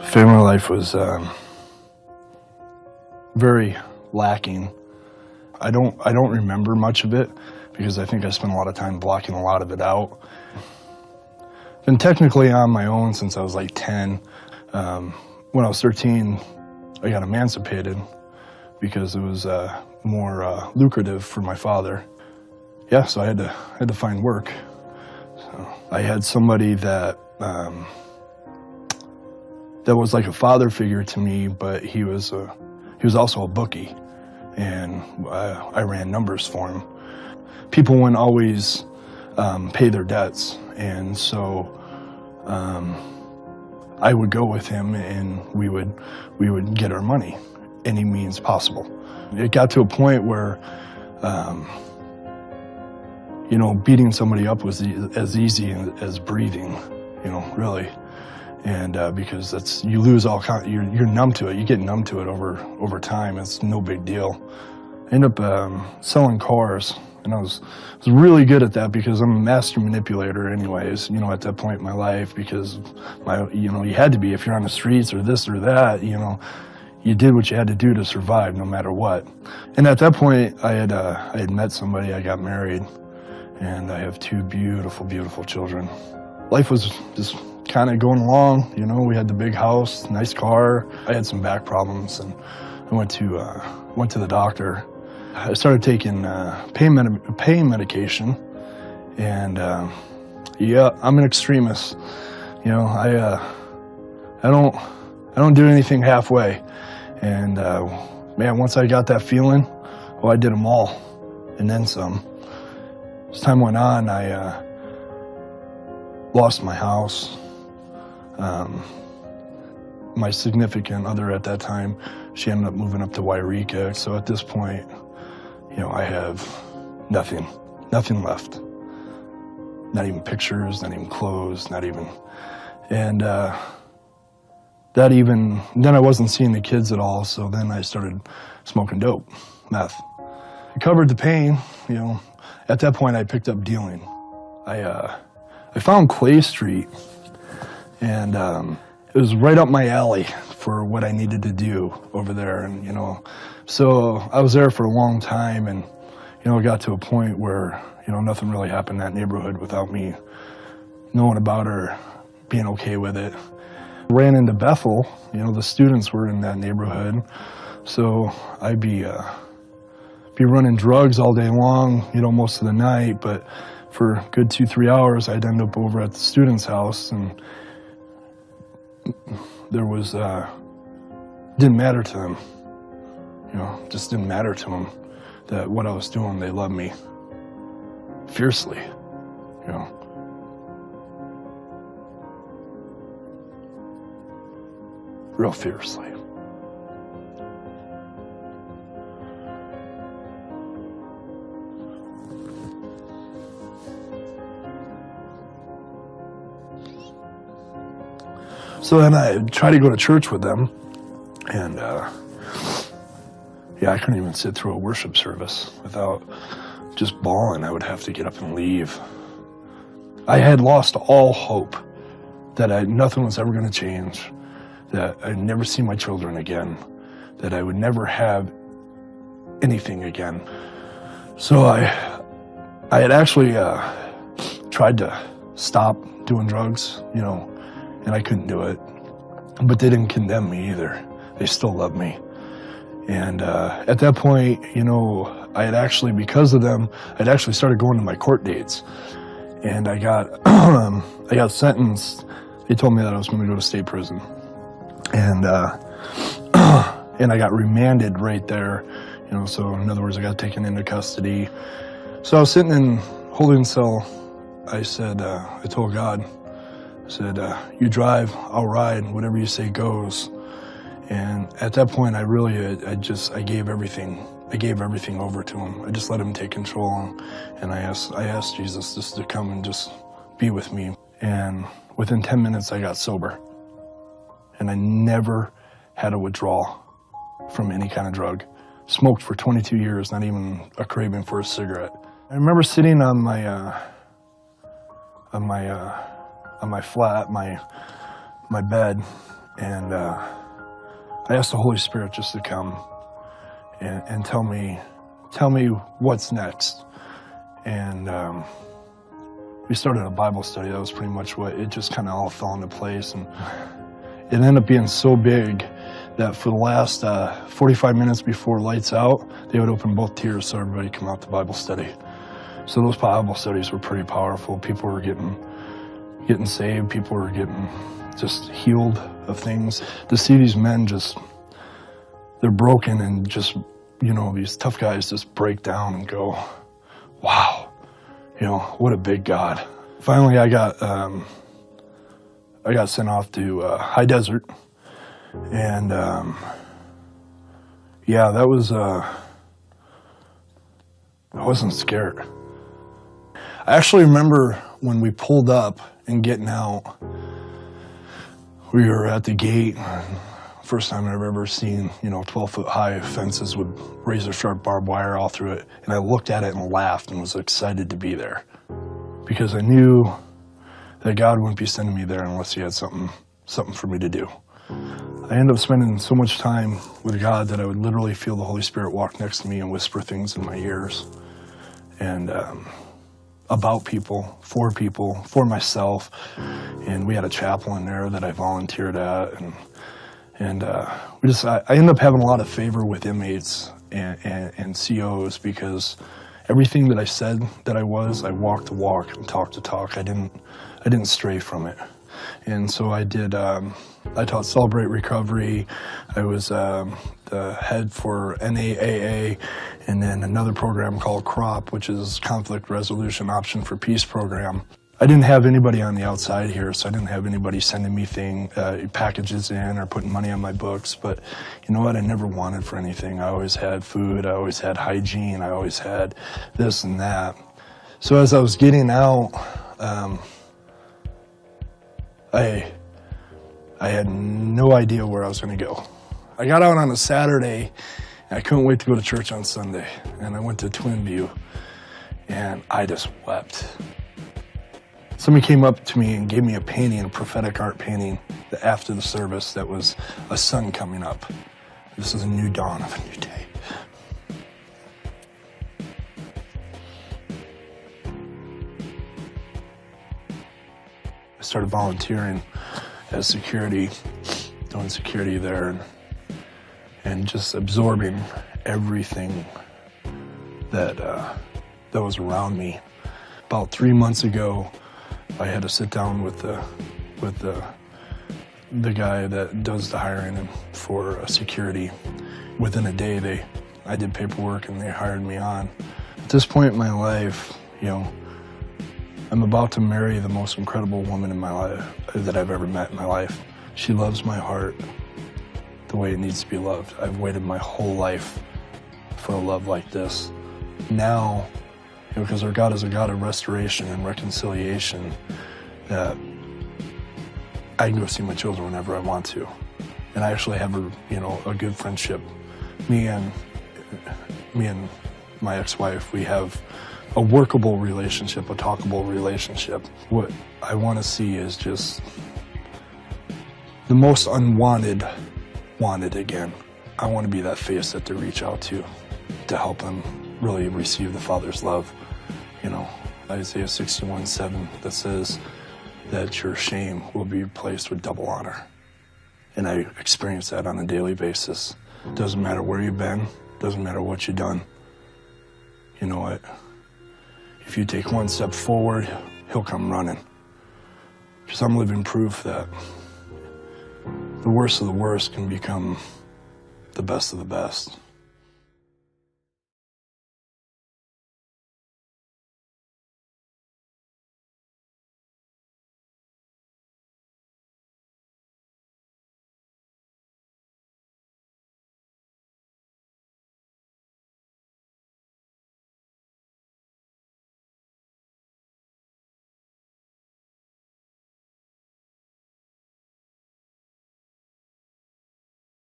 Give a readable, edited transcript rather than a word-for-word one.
Family life was very lacking. I don't remember much of it because I think I spent a lot of time blocking a lot of it out. Been technically on my own since I was like 10. When I was 13, I got emancipated because it was more lucrative for my father. Yeah, so I had to find work. So I had somebody that was like a father figure to me, but he was also a bookie, and I ran numbers for him. People wouldn't always pay their debts, and so I would go with him, and we would get our money any means possible. It got to a point where beating somebody up was as easy as breathing, really. And because you lose you're numb to it. You get numb to it over time. It's no big deal. I ended up selling cars, and I was really good at that because I'm a master manipulator anyways, at that point in my life, because you had to be. If you're on the streets or this or that, you did what you had to do to survive no matter what. And at that point, I had met somebody, I got married, and I have two beautiful, beautiful children. Life was just kind of going along, we had the big house, nice car. I had some back problems, and I went to the doctor. I started taking pain medication, and yeah, I'm an extremist. I don't do anything halfway. And man, once I got that feeling, I did them all, and then some. As time went on, I lost my house. My significant other at that time, she ended up moving up to Wairika. So at this point, I have nothing left. Not even pictures, not even clothes, not even. And then I wasn't seeing the kids at all. So then I started smoking dope, meth. It covered the pain, At that point, I picked up dealing. I found Clay Street, and it was right up my alley for what I needed to do over there. And, so I was there for a long time, and, it got to a point where, nothing really happened in that neighborhood without me knowing about or being okay with it. Ran into Bethel, the students were in that neighborhood. So I'd be running drugs all day long, most of the night, but for a good 2-3 hours, I'd end up over at the student's house, and there was, didn't matter to them, just didn't matter to them that what I was doing. They loved me fiercely, real fiercely. So then I tried to go to church with them, and yeah, I couldn't even sit through a worship service without just bawling. I would have to get up and leave. I had lost all hope that nothing was ever going to change, that I'd never see my children again, that I would never have anything again. So I had actually tried to stop doing drugs, and I couldn't do it. But they didn't condemn me either. They still loved me. And at that point, I had actually, because of them, I'd actually started going to my court dates. And I got I got sentenced. They told me that I was going to go to state prison. And and I got remanded right there. So in other words, I got taken into custody. So I was sitting in holding cell. I said, I told God, I said, you drive, I'll ride, whatever you say goes. And at that point, I gave everything. I gave everything over to him. I just let him take control. And I asked Jesus just to come and just be with me. And within 10 minutes, I got sober. And I never had a withdrawal from any kind of drug. Smoked for 22 years, not even a craving for a cigarette. I remember sitting on my flat, my bed, And I asked the Holy Spirit just to come and tell me what's next. And we started a Bible study. That was pretty much what, it just kind of all fell into place. And it ended up being so big that for the last 45 minutes before lights out, they would open both tiers so everybody come out to Bible study. So those Bible studies were pretty powerful. People were getting saved. People were getting just healed of things. To see these men they're broken, and just, you know, these tough guys just break down and go, wow, you know, what a big God. Finally, I got sent off to high desert, and yeah, that was, I wasn't scared. I actually remember when we pulled up and getting out, we were at the gate. First time I've ever seen, you know, 12-foot high fences with razor sharp barbed wire all through it. And I looked at it and laughed and was excited to be there, because I knew that God wouldn't be sending me there unless he had something for me to do. I ended up spending so much time with God that I would literally feel the Holy Spirit walk next to me and whisper things in my ears. And about people, for myself. And we had a chapel in there that I volunteered at, and I ended up having a lot of favor with inmates and COs, because everything that I said that I walked the walk and talked the talk. I didn't stray from it. And so I did, I taught Celebrate Recovery. I was the head for NAAA, and then another program called CROP, which is Conflict Resolution Option for Peace program. I didn't have anybody on the outside here, so I didn't have anybody sending me packages in or putting money on my books. But you know what? I never wanted for anything. I always had food. I always had hygiene. I always had this and that. So as I was getting out, I had no idea where I was going to go. I got out on a Saturday, and I couldn't wait to go to church on Sunday. And I went to Twin View, and I just wept. Somebody came up to me and gave me a painting, a prophetic art painting, after the service that was a sun coming up. This is a new dawn of a new day. I started volunteering as security, doing security there, and just absorbing everything that was around me. About 3 months ago, I had to sit down with the guy that does the hiring for security. Within a day, I did paperwork and they hired me on. At this point in my life, you know, I'm about to marry the most incredible woman in my life that I've ever met in my life. She loves my heart the way it needs to be loved. I've waited my whole life for a love like this. Now, you know, because our God is a God of restoration and reconciliation, that I can go see my children whenever I want to. And I actually have a good friendship. Me and my ex-wife, we have a workable relationship, a talkable relationship. What I want to see is just the most unwanted wanted again. I want to be that face that they reach out to help them really receive the Father's love. You know, Isaiah 61:7 that says that your shame will be replaced with double honor. And I experience that on a daily basis. Doesn't matter where you've been, doesn't matter what you've done. You know what? If you take one step forward, he'll come running. Because I'm living proof that the worst of the worst can become the best of the best.